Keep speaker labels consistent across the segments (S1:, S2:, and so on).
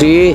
S1: 3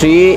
S1: 3